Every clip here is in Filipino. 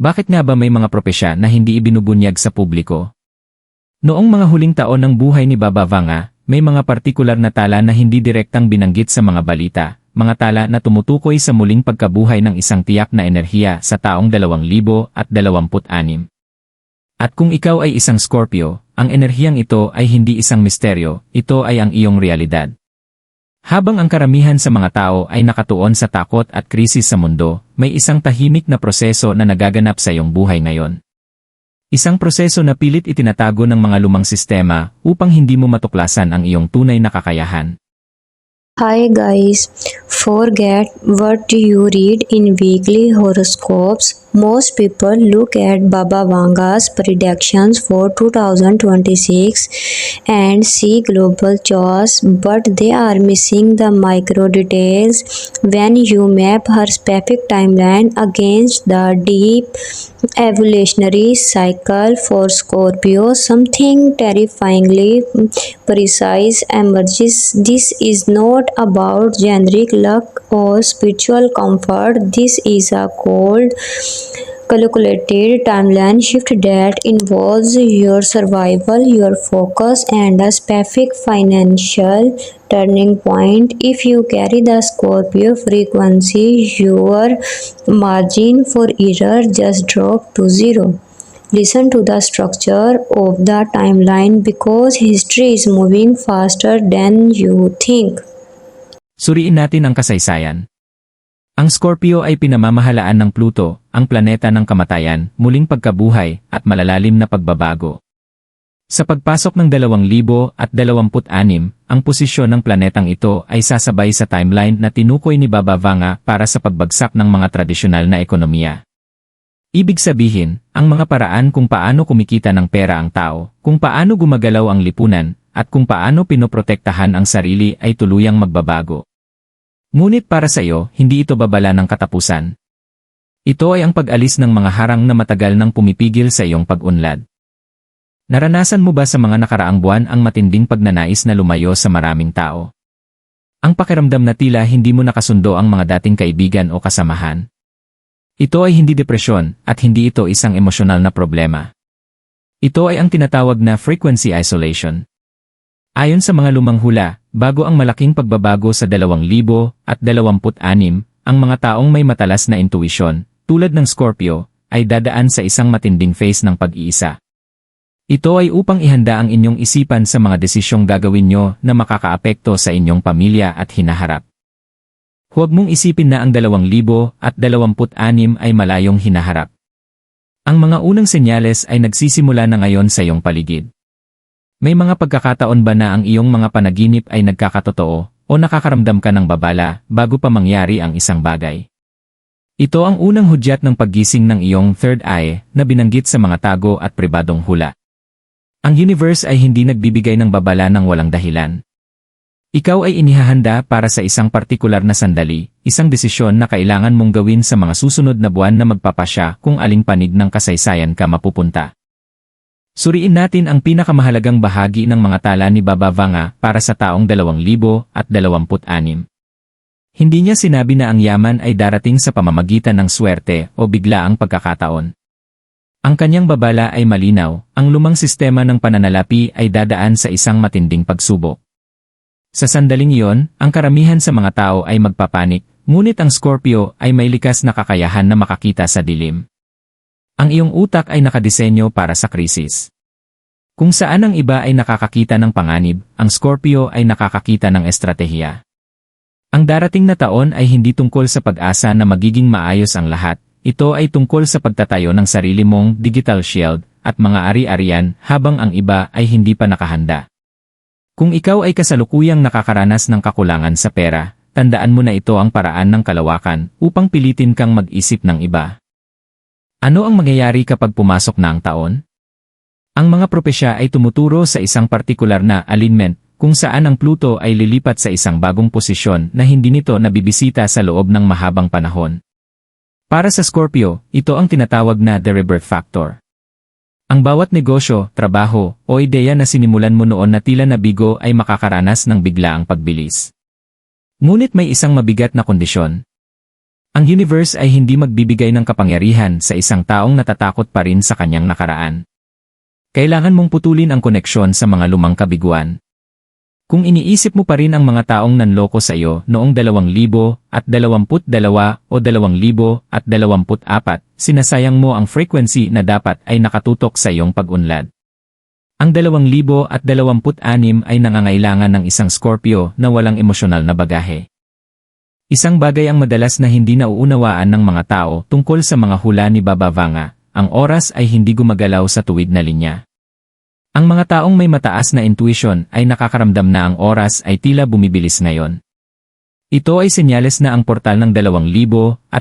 Bakit nga ba may mga propesya na hindi ibinubunyag sa publiko? Noong mga huling taon ng buhay ni Baba Vanga, may mga partikular na tala na hindi direktang binanggit sa mga balita, mga tala na tumutukoy sa muling pagkabuhay ng isang tiyak na enerhiya sa taong 2026. At kung ikaw ay isang Scorpio, ang enerhiyang ito ay hindi isang misteryo, ito ay ang iyong realidad. Habang ang karamihan sa mga tao ay nakatuon sa takot at krisis sa mundo, may isang tahimik na proseso na nagaganap sa iyong buhay ngayon. Isang proseso na pilit itinatago ng mga lumang sistema upang hindi mo matuklasan ang iyong tunay na kakayahan. Hi guys, forget what you read in weekly horoscopes. Most people look at Baba Vanga's predictions for 2026 and see global chaos, but they are missing the micro details. When you map her specific timeline against the deep evolutionary cycle for Scorpio, something terrifyingly precise emerges. This is not about generic luck or spiritual comfort. This is a cold, calculated timeline shift that involves your survival, your focus, and a specific financial turning point. If you carry the Scorpio frequency, your margin for error just drop to zero. Listen to the structure of the timeline because history is moving faster than you think. Suriin natin ang kasaysayan. Ang Scorpio ay pinamamahalaan ng Pluto, ang planeta ng kamatayan, muling pagkabuhay, at malalalim na pagbabago. Sa pagpasok ng 2026, ang posisyon ng planetang ito ay sasabay sa timeline na tinukoy ni Baba Vanga para sa pagbagsak ng mga tradisyonal na ekonomiya. Ibig sabihin, ang mga paraan kung paano kumikita ng pera ang tao, kung paano gumagalaw ang lipunan, at kung paano pinoprotektahan ang sarili ay tuluyang magbabago. Ngunit para sa iyo, hindi ito babala ng katapusan. Ito ay ang pag-alis ng mga harang na matagal nang pumipigil sa iyong pag-unlad. Naranasan mo ba sa mga nakaraang buwan ang matinding pagnanais na lumayo sa maraming tao? Ang pakiramdam na tila hindi mo nakasundo ang mga dating kaibigan o kasamahan. Ito ay hindi depresyon at hindi ito isang emosyonal na problema. Ito ay ang tinatawag na frequency isolation. Ayon sa mga lumang hula, bago ang malaking pagbabago sa 2026, ang mga taong may matalas na intuisyon, tulad ng Scorpio, ay dadaan sa isang matinding phase ng pag-iisa. Ito ay upang ihanda ang inyong isipan sa mga desisyong gagawin nyo na makakaapekto sa inyong pamilya at hinaharap. Huwag mong isipin na ang 2026 ay malayong hinaharap. Ang mga unang senyales ay nagsisimula na ngayon sa iyong paligid. May mga pagkakataon ba na ang iyong mga panaginip ay nagkakatotoo o nakakaramdam ka ng babala bago pa mangyari ang isang bagay? Ito ang unang hudyat ng paggising ng iyong third eye na binanggit sa mga tago at pribadong hula. Ang universe ay hindi nagbibigay ng babala ng walang dahilan. Ikaw ay inihahanda para sa isang partikular na sandali, isang desisyon na kailangan mong gawin sa mga susunod na buwan na magpapasya kung aling panig ng kasaysayan ka mapupunta. Suriin natin ang pinakamahalagang bahagi ng mga tala ni Baba Vanga para sa taong 2026. Hindi niya sinabi na ang yaman ay darating sa pamamagitan ng swerte o biglaang pagkakataon. Ang kanyang babala ay malinaw, ang lumang sistema ng pananalapi ay dadaan sa isang matinding pagsubok. Sa sandaling iyon, ang karamihan sa mga tao ay magpapanik, ngunit ang Scorpio ay may likas na kakayahan na makakita sa dilim. Ang iyong utak ay nakadisenyo para sa krisis. Kung saan ang iba ay nakakakita ng panganib, ang Scorpio ay nakakakita ng estratehiya. Ang darating na taon ay hindi tungkol sa pag-asa na magiging maayos ang lahat, ito ay tungkol sa pagtatayo ng sarili mong digital shield at mga ari-arian habang ang iba ay hindi pa nakahanda. Kung ikaw ay kasalukuyang nakakaranas ng kakulangan sa pera, tandaan mo na ito ang paraan ng kalawakan upang pilitin kang mag-isip ng iba. Ano ang mangyayari kapag pumasok na ang taon? Ang mga propesya ay tumuturo sa isang partikular na alignment kung saan ang Pluto ay lilipat sa isang bagong posisyon na hindi nito nabibisita sa loob ng mahabang panahon. Para sa Scorpio, ito ang tinatawag na the rebirth factor. Ang bawat negosyo, trabaho, o ideya na sinimulan mo noon na tila nabigo ay makakaranas ng biglaang pagbilis. Ngunit may isang mabigat na kondisyon. Ang universe ay hindi magbibigay ng kapangyarihan sa isang taong natatakot pa rin sa kanyang nakaraan. Kailangan mong putulin ang koneksyon sa mga lumang kabiguan. Kung iniisip mo pa rin ang mga taong nanloko sa iyo noong 2022 o 2024, sinasayang mo ang frequency na dapat ay nakatutok sa iyong pag-unlad. Ang 2026 ay nangangailangan ng isang Scorpio na walang emosyonal na bagahe. Isang bagay ang madalas na hindi nauunawaan ng mga tao tungkol sa mga hula ni Baba Vanga, ang oras ay hindi gumagalaw sa tuwid na linya. Ang mga taong may mataas na intuition ay nakakaramdam na ang oras ay tila bumibilis ngayon. Ito ay senyales na ang portal ng 2026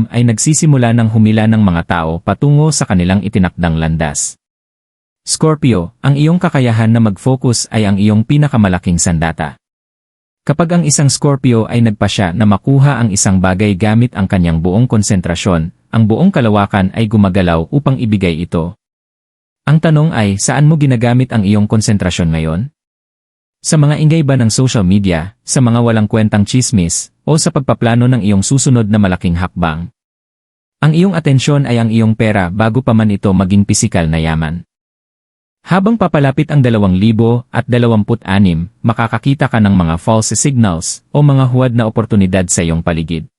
ay nagsisimula ng humila ng mga tao patungo sa kanilang itinakdang landas. Scorpio, ang iyong kakayahan na mag-focus ay ang iyong pinakamalaking sandata. Kapag ang isang Scorpio ay nagpasya na makuha ang isang bagay gamit ang kanyang buong konsentrasyon, ang buong kalawakan ay gumagalaw upang ibigay ito. Ang tanong ay, saan mo ginagamit ang iyong konsentrasyon ngayon? Sa mga ingay ba ng social media, sa mga walang kwentang chismis, o sa pagpaplano ng iyong susunod na malaking hakbang? Ang iyong atensyon ay ang iyong pera bago pa man ito maging pisikal na yaman. Habang papalapit ang 2026, makakakita ka ng mga false signals o mga huwad na oportunidad sa iyong paligid.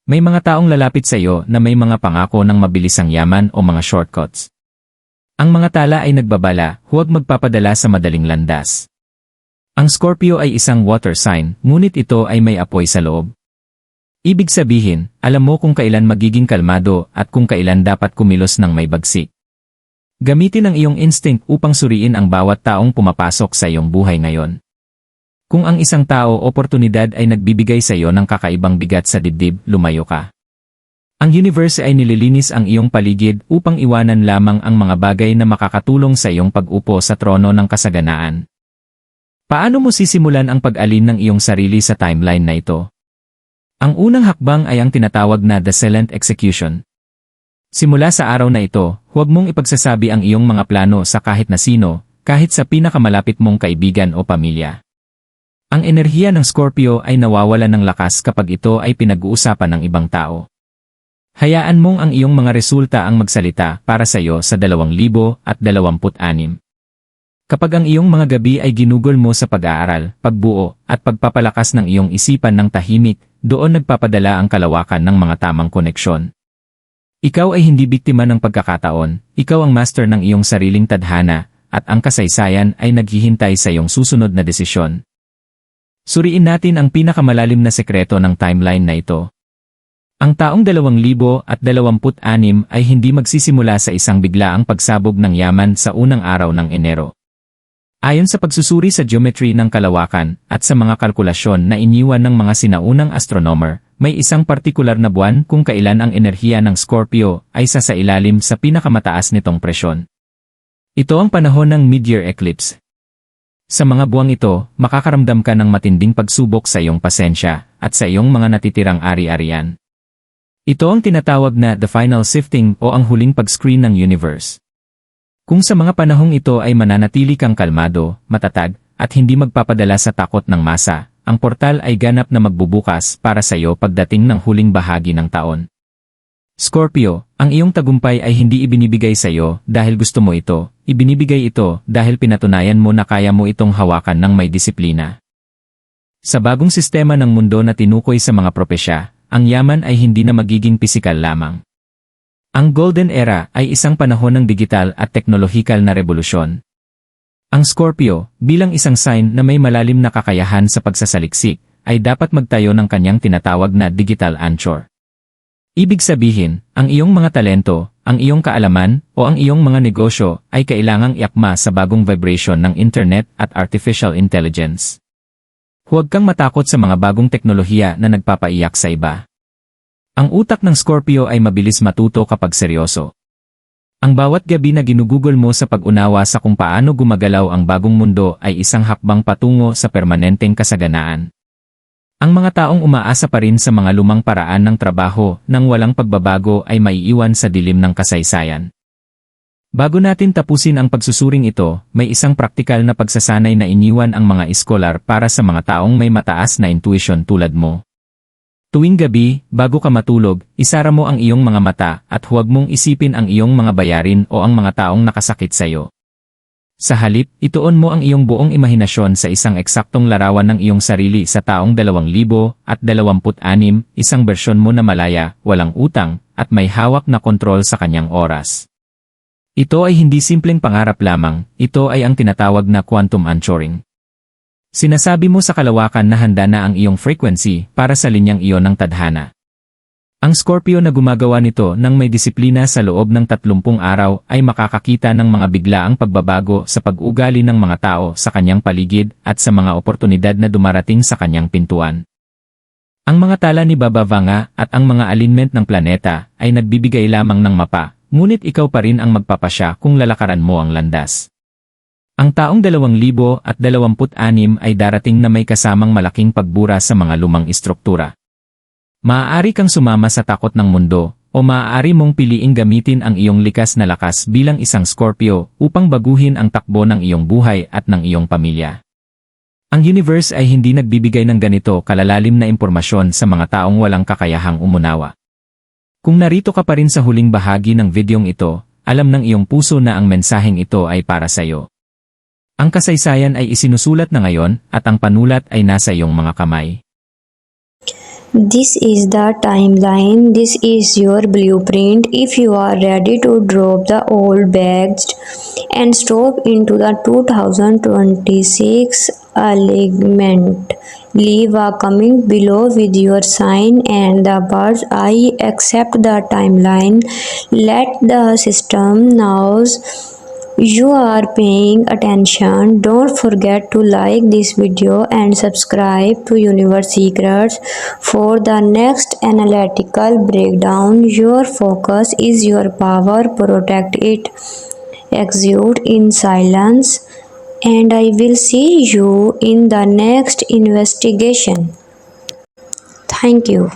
May mga taong lalapit sa iyo na may mga pangako ng mabilisang yaman o mga shortcuts. Ang mga tala ay nagbabala, huwag magpapadala sa madaling landas. Ang Scorpio ay isang water sign, ngunit ito ay may apoy sa loob. Ibig sabihin, alam mo kung kailan magiging kalmado at kung kailan dapat kumilos ng may bagsik. Gamitin ang iyong instinct upang suriin ang bawat taong pumapasok sa iyong buhay ngayon. Kung ang isang tao o oportunidad ay nagbibigay sa iyo ng kakaibang bigat sa dibdib, lumayo ka. Ang universe ay nililinis ang iyong paligid upang iwanan lamang ang mga bagay na makakatulong sa iyong pag-upo sa trono ng kasaganaan. Paano mo sisimulan ang pag-alin ng iyong sarili sa timeline na ito? Ang unang hakbang ay ang tinatawag na the silent execution. Simula sa araw na ito, huwag mong ipagsasabi ang iyong mga plano sa kahit na sino, kahit sa pinakamalapit mong kaibigan o pamilya. Ang enerhiya ng Scorpio ay nawawalan ng lakas kapag ito ay pinag-uusapan ng ibang tao. Hayaan mong ang iyong mga resulta ang magsalita para sa iyo sa 2026. Kapag ang iyong mga gabi ay ginugol mo sa pag-aaral, pagbuo, at pagpapalakas ng iyong isipan ng tahimik, doon nagpapadala ang kalawakan ng mga tamang koneksyon. Ikaw ay hindi biktima ng pagkakataon, ikaw ang master ng iyong sariling tadhana, at ang kasaysayan ay naghihintay sa iyong susunod na desisyon. Suriin natin ang pinakamalalim na sekreto ng timeline na ito. Ang taong 2026 ay hindi magsisimula sa isang biglaang pagsabog ng yaman sa unang araw ng Enero. Ayon sa pagsusuri sa geometry ng kalawakan at sa mga kalkulasyon na iniwan ng mga sinaunang astronomer, may isang partikular na buwan kung kailan ang enerhiya ng Scorpio ay sasailalim sa pinakamataas nitong presyon. Ito ang panahon ng mid-year eclipse. Sa mga buwang ito, makakaramdam ka ng matinding pagsubok sa iyong pasensya at sa iyong mga natitirang ari-arian. Ito ang tinatawag na the final sifting o ang huling pag-screen ng universe. Kung sa mga panahong ito ay mananatili kang kalmado, matatag, at hindi magpapadala sa takot ng masa, ang portal ay ganap na magbubukas para sa iyo pagdating ng huling bahagi ng taon. Scorpio, ang iyong tagumpay ay hindi ibinibigay sa iyo dahil gusto mo ito, ibinibigay ito dahil pinatunayan mo na kaya mo itong hawakan ng may disiplina. Sa bagong sistema ng mundo na tinukoy sa mga propesya, ang yaman ay hindi na magiging pisikal lamang. Ang Golden Era ay isang panahon ng digital at teknolohikal na revolusyon. Ang Scorpio, bilang isang sign na may malalim na kakayahan sa pagsasaliksik, ay dapat magtayo ng kanyang tinatawag na digital anchor. Ibig sabihin, ang iyong mga talento, ang iyong kaalaman, o ang iyong mga negosyo ay kailangang iakma sa bagong vibration ng internet at artificial intelligence. Huwag kang matakot sa mga bagong teknolohiya na nagpapaiyak sa iba. Ang utak ng Scorpio ay mabilis matuto kapag seryoso. Ang bawat gabi na ginugugol mo sa pag-unawa sa kung paano gumagalaw ang bagong mundo ay isang hakbang patungo sa permanenteng kasaganaan. Ang mga taong umaasa pa rin sa mga lumang paraan ng trabaho nang walang pagbabago ay maiiwan sa dilim ng kasaysayan. Bago natin tapusin ang pagsusuring ito, may isang praktikal na pagsasanay na iniwan ang mga iskolar para sa mga taong may mataas na intuition tulad mo. Tuwing gabi, bago ka matulog, isara mo ang iyong mga mata at huwag mong isipin ang iyong mga bayarin o ang mga taong nakasakit sa iyo. Sa halip, ituon mo ang iyong buong imahinasyon sa isang eksaktong larawan ng iyong sarili sa taong 2026, isang bersyon mo na malaya, walang utang, at may hawak na kontrol sa kanyang oras. Ito ay hindi simpleng pangarap lamang, ito ay ang tinatawag na quantum anchoring. Sinasabi mo sa kalawakan na handa na ang iyong frequency para sa linyang iyon ng tadhana. Ang Scorpio na gumagawa nito ng may disiplina sa loob ng 30 araw ay makakakita ng mga biglaang pagbabago sa pag-ugali ng mga tao sa kanyang paligid at sa mga oportunidad na dumarating sa kanyang pintuan. Ang mga tala ni Baba Vanga at ang mga alignment ng planeta ay nagbibigay lamang ng mapa, ngunit ikaw pa rin ang magpapasya kung lalakaran mo ang landas. Ang taong 2026 ay darating na may kasamang malaking pagbura sa mga lumang istruktura. Maaari kang sumama sa takot ng mundo, o maaari mong piliing gamitin ang iyong likas na lakas bilang isang Scorpio upang baguhin ang takbo ng iyong buhay at ng iyong pamilya. Ang universe ay hindi nagbibigay ng ganito kalalalim na impormasyon sa mga taong walang kakayahang umunawa. Kung narito ka pa rin sa huling bahagi ng videong ito, alam ng iyong puso na ang mensaheng ito ay para sa iyo. Ang kasaysayan ay isinusulat na ngayon at ang panulat ay nasa iyong mga kamay. This is the timeline. This is your blueprint. If you are ready to drop the old baggage and step into the 2026 alignment, leave a comment below with your sign and the words "I accept the timeline." Let the system knows you are paying attention. Don't forget to like this video and subscribe to Universe Secrets for the next analytical breakdown. Your focus is your power. Protect it. Execute in silence. And I will see you in the next investigation. Thank you.